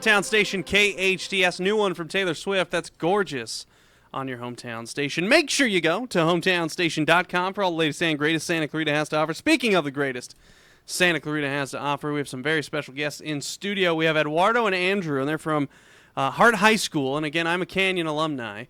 Hometown station KHTS, new one from Taylor Swift. That's gorgeous on your hometown station. Make sure you go to hometownstation.com for all the latest and greatest Santa Clarita has to offer. Speaking of the greatest Santa Clarita has to offer, we have some very special guests in studio. We have Edwardo and Andrew, and they're from Hart High School. And again, I'm a Canyon alumni,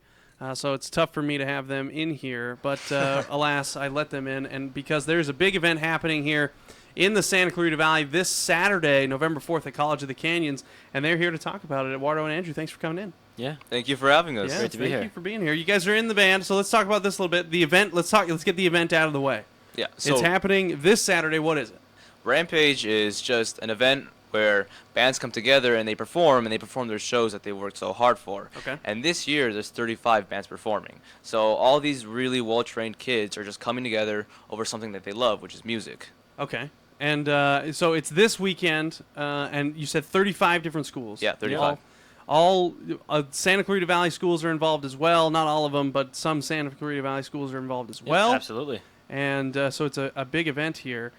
so it's tough for me to have them in here. But alas, I let them in, and because there's a big event happening here in the Santa Clarita Valley this Saturday, November 4th at College of the Canyons, and they're here to talk about it. Eduardo and Andrew, thanks for coming in. Yeah, thank you for having us. Yeah, Great to be here. Thank you for being here. You guys are in the band, so let's talk about this a little bit. The event, let's get the event out of the way. Yeah, so it's happening this Saturday. What is it? Rampage is just an event where bands come together and they perform their shows that they worked so hard for. Okay. And this year there's 35 bands performing. So all these really well-trained kids are just coming together over something that they love, which is music. Okay. And so it's this weekend, and you said 35 different schools. Yeah, 35. All Santa Clarita Valley schools are involved as well. Not all of them, but some Santa Clarita Valley schools are involved as well. Absolutely. And so it's a big event here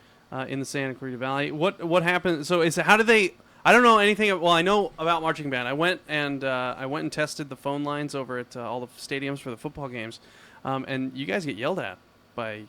in the Santa Clarita Valley. What happened? So how do they? I don't know anything. Well, I know about marching band. I went and tested the phone lines over at all the stadiums for the football games, and you guys get yelled at by.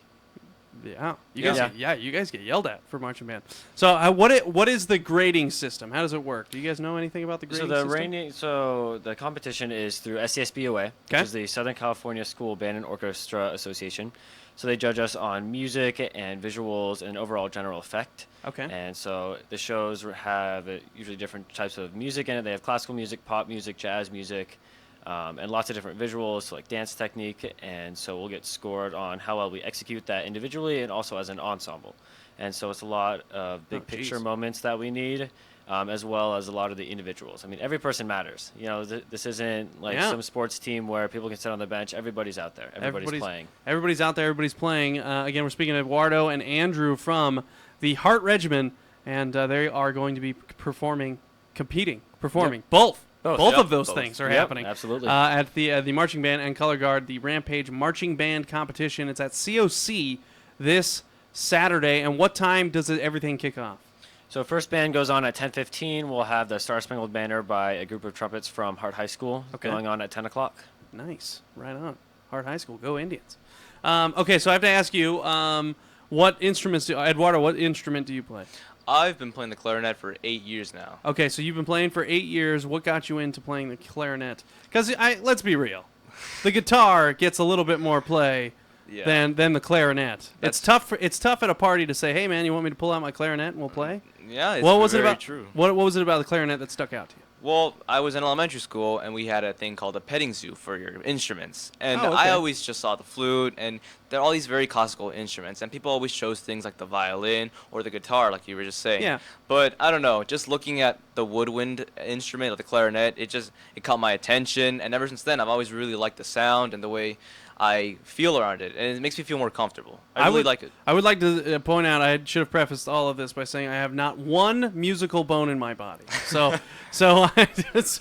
Yeah, you guys get yelled at for marching band. So, what is the grading system? How does it work? Do you guys know anything about the grading system? So the competition is through SCSBOA, which is the Southern California School Band and Orchestra Association. So they judge us on music and visuals and overall general effect. Okay. And so the shows have usually different types of music in it. They have classical music, pop music, jazz music. And lots of different visuals, so like dance technique, and so we'll get scored on how well we execute that individually and also as an ensemble. And so it's a lot of big picture moments that we need, as well as a lot of the individuals. I mean, every person matters. You know, this isn't like some sports team where people can sit on the bench. Everybody's out there. Everybody's playing. Everybody's out there. Everybody's playing. Again, we're speaking to Eduardo and Andrew from the Hart Regiment, and they are going to be competing. Both. Both of those things are happening. Absolutely. At the marching band and color guard, the Rampage-Marching Band Competition. It's at COC this Saturday. And what time does everything kick off? So first band goes on at 10:15. We'll have the Star Spangled Banner by a group of trumpets from Hart High School going on at 10 o'clock. Nice. Right on. Hart High School. Go Indians. Okay, so I have to ask you, what instruments Eduardo, what instrument do you play? I've been playing the clarinet for 8 years now. Okay, so you've been playing for 8 years. What got you into playing the clarinet? Because let's be real, the guitar gets a little bit more play than the clarinet. It's tough at a party to say, "Hey, man, you want me to pull out my clarinet and we'll play?" Yeah, it's very true. What was it about the clarinet that stuck out to you? Well, I was in elementary school, and we had a thing called a petting zoo for your instruments. And okay. I always just saw the flute, and there are all these very classical instruments. And people always chose things like the violin or the guitar, like you were just saying. Yeah. But I don't know, just looking at the woodwind instrument, or the clarinet, it caught my attention. And ever since then, I've always really liked the sound and the way I feel around it, and it makes me feel more comfortable. I really like it. I would like to point out, I should have prefaced all of this by saying I have not one musical bone in my body. So I just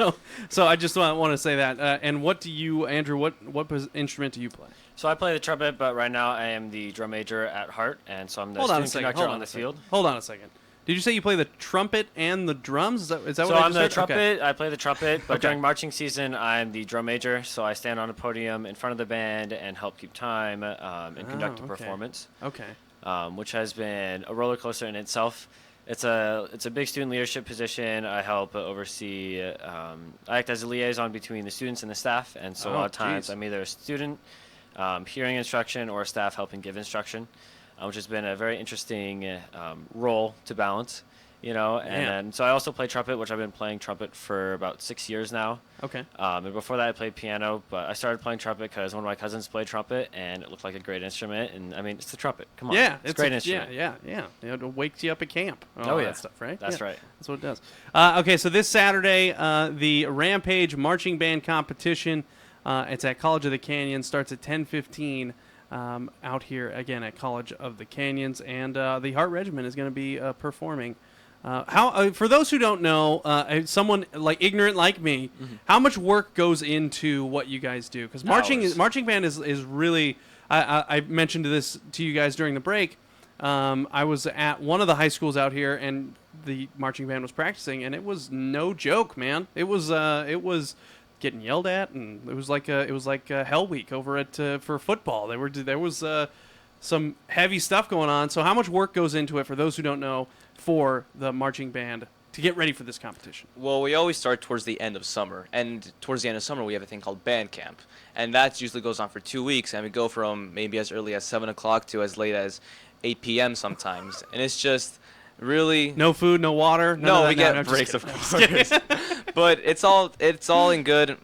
want to say that. And what do you, Andrew? What instrument do you play? So I play the trumpet, but right now I am the drum major at Hart, and so I'm the student conductor on the field. Hold on a second. Did you say you play the trumpet and the drums? Is that what I just said? So I'm the trumpet. Okay. I play the trumpet, but okay. During marching season, I'm the drum major. So I stand on a podium in front of the band and help keep time and conduct a performance. Okay. Which has been a roller coaster in itself. It's a big student leadership position. I help oversee. I act as a liaison between the students and the staff, and so a lot of times I'm either a student hearing instruction or a staff helping give instruction. Which has been a very interesting role to balance, you know. And so I also play trumpet, which I've been playing trumpet for about 6 years now. Okay. And before that, I played piano, but I started playing trumpet because one of my cousins played trumpet, and it looked like a great instrument. And I mean, it's the trumpet. Come on. Yeah, it's a great instrument. Yeah. It wakes you up at camp. Oh yeah, that stuff, right? That's right. That's what it does. Okay, so this Saturday, the Rampage-Marching Band Competition. It's at College of the Canyons. Starts at 10:15. Out here again at College of the Canyons, and the Hart Regiment is going to be performing. For those who don't know, someone like ignorant like me, how much work goes into what you guys do? Because marching band is really. I mentioned this to you guys during the break. I was at one of the high schools out here, and the marching band was practicing, and it was no joke, man. It was getting yelled at, and it was like a hell week over at for football. There was some heavy stuff going on. So how much work goes into it, for those who don't know, for the marching band to get ready for this competition? Well, we always start towards the end of summer, and towards the end of summer we have a thing called band camp, and that usually goes on for 2 weeks, and we go from maybe as early as 7 o'clock to as late as 8 p.m. sometimes, and it's just really No food, no water. no, we get breaks, of course, but it's all in good.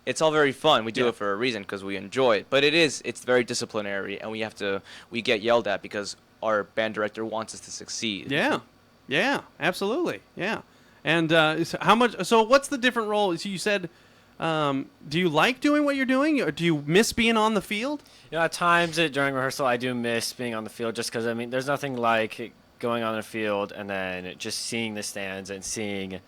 It's all very fun. We do it for a reason, because we enjoy it. But it's very disciplinary, and we get yelled at because our band director wants us to succeed. Yeah, absolutely. Yeah. And so what's the different role? So you said, do you like doing what you're doing, or do you miss being on the field? At times during rehearsal, I do miss being on the field, just because, there's nothing like going on the field and then just seeing the stands and seeing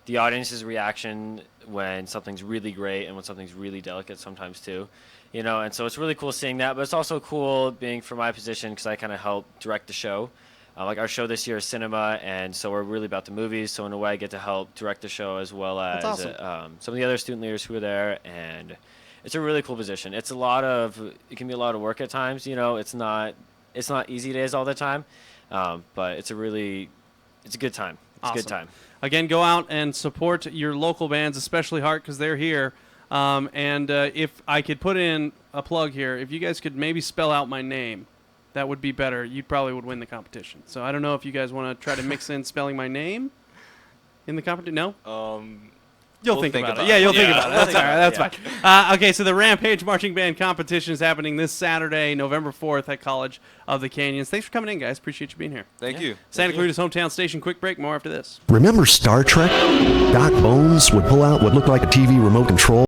the audience's reaction when something's really great and when something's really delicate sometimes too. And so it's really cool seeing that, but it's also cool being from my position, because I kind of help direct the show. Like our show this year is cinema, and so we're really about the movies. So in a way, I get to help direct the show, as well as awesome. some of the other student leaders who are there. And it's a really cool position. It can be a lot of work at times. It's not easy days all the time, but it's a good time. It's Awesome. a good time. Again, go out and support your local bands, especially Hart, because they're here. And if I could put in a plug here, if you guys could maybe spell out my name, that would be better. You probably would win the competition. So I don't know if you guys want to try to mix in spelling my name in the competition. No? You'll We'll think think about it. about Yeah, it. you'll think Yeah, about it. we'll That's think all right. about That's it, fine. Okay, so the Rampage-Marching Band Competition is happening this Saturday, November 4th at College of the Canyons. Thanks for coming in, guys. Appreciate you being here. Thank you. Santa Clarita's hometown station. Quick break. More after this. Remember Star Trek? Doc Bones would pull out what looked like a TV remote control